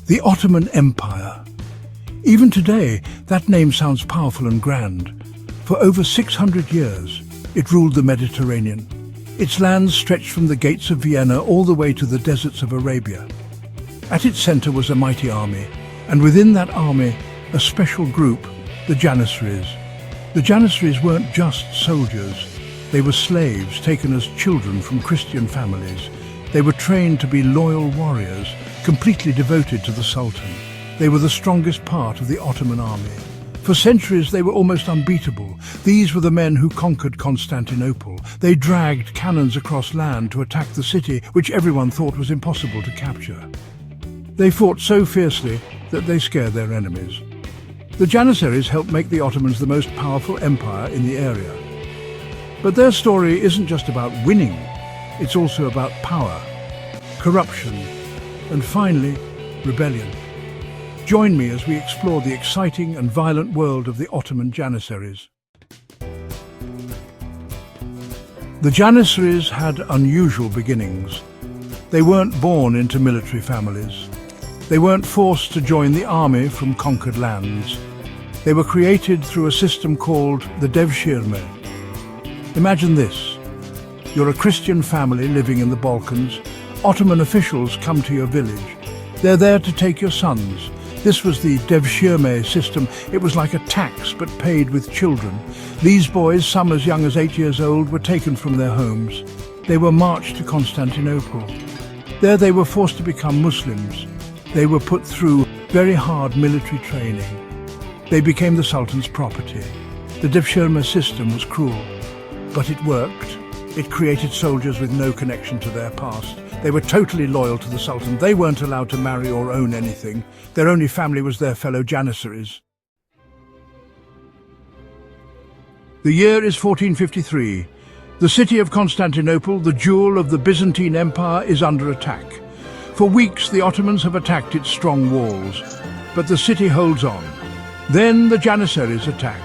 The Ottoman Empire. Even today, that name sounds powerful and grand. For over 600 years, it ruled the Mediterranean. Its lands stretched from the gates of Vienna all the way to the deserts of Arabia. At its center was a mighty army, and within that army, a special group, the Janissaries. The Janissaries weren't just soldiers. They were slaves taken as children from Christian families. They were trained to be loyal warriors, completely devoted to the Sultan. They were the strongest part of the Ottoman army. For centuries they were almost unbeatable. These were the men who conquered Constantinople. They dragged cannons across land to attack the city, which everyone thought was impossible to capture. They fought so fiercely that they scared their enemies. The Janissaries helped make the Ottomans the most powerful empire in the area. But their story isn't just about winning, it's also about power, corruption, and finally, rebellion. Join me as we explore the exciting and violent world of the Ottoman Janissaries. The Janissaries had unusual beginnings. They weren't born into military families. They weren't forced to join the army from conquered lands. They were created through a system called the Devshirme. Imagine this. You're a Christian family living in the Balkans. Ottoman officials come to your village. They're there to take your sons. This was the Devshirme system. It was like a tax, but paid with children. These boys, some as young as 8 years old, were taken from their homes. They were marched to Constantinople. There they were forced to become Muslims. They were put through very hard military training. They became the Sultan's property. The Devshirme system was cruel, but it worked. It created soldiers with no connection to their past. They were totally loyal to the Sultan. They weren't allowed to marry or own anything. Their only family was their fellow Janissaries. The year is 1453. The city of Constantinople, the jewel of the Byzantine Empire, is under attack. For weeks, the Ottomans have attacked its strong walls, but the city holds on. Then the Janissaries attack.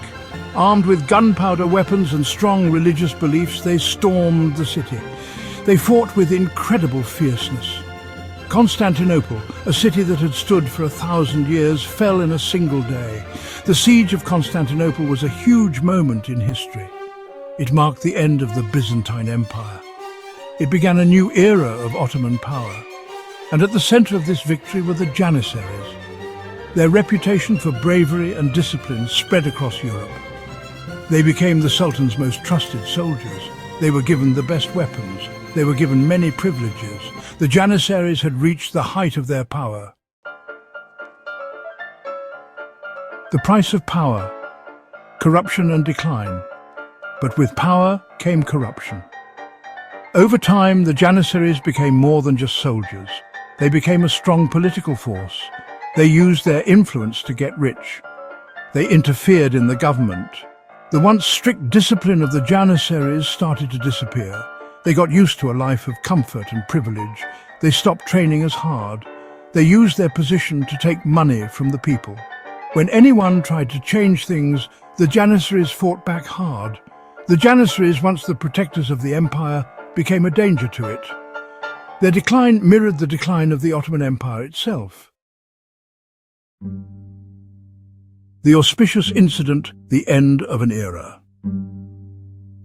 Armed with gunpowder weapons and strong religious beliefs, they stormed the city. They fought with incredible fierceness. Constantinople, a city that had stood for 1,000 years, fell in a single day. The siege of Constantinople was a huge moment in history. It marked the end of the Byzantine Empire. It began a new era of Ottoman power. And at the center of this victory were the Janissaries. Their reputation for bravery and discipline spread across Europe. They became the Sultan's most trusted soldiers. They were given the best weapons. They were given many privileges. The Janissaries had reached the height of their power. The price of power, corruption and decline. But with power came corruption. Over time, the Janissaries became more than just soldiers. They became a strong political force. They used their influence to get rich. They interfered in the government. The once strict discipline of the Janissaries started to disappear. They got used to a life of comfort and privilege. They stopped training as hard. They used their position to take money from the people. When anyone tried to change things, the Janissaries fought back hard. The Janissaries, once the protectors of the empire, became a danger to it. Their decline mirrored the decline of the Ottoman Empire itself. The auspicious incident, the end of an era.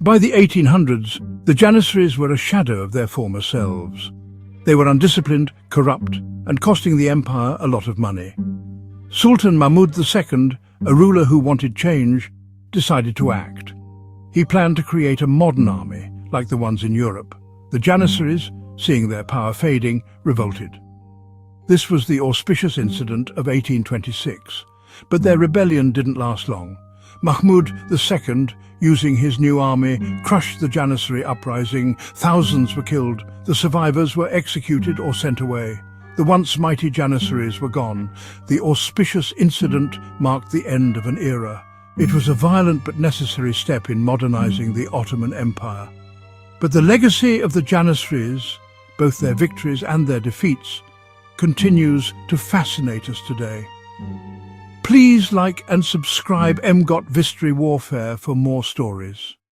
By the 1800s, the Janissaries were a shadow of their former selves. They were undisciplined, corrupt, and costing the empire a lot of money. Sultan Mahmud II, a ruler who wanted change, decided to act. He planned to create a modern army, like the ones in Europe. The Janissaries, seeing their power fading, revolted. This was the auspicious incident of 1826, but their rebellion didn't last long. Mahmud II, using his new army, crushed the Janissary uprising. Thousands were killed. The survivors were executed or sent away. The once mighty Janissaries were gone. The auspicious incident marked the end of an era. It was a violent but necessary step in modernizing the Ottoman Empire. But the legacy of the Janissaries, both their victories and their defeats, continues to fascinate us today. Please like and subscribe MGOT Vistry Warfare for more stories.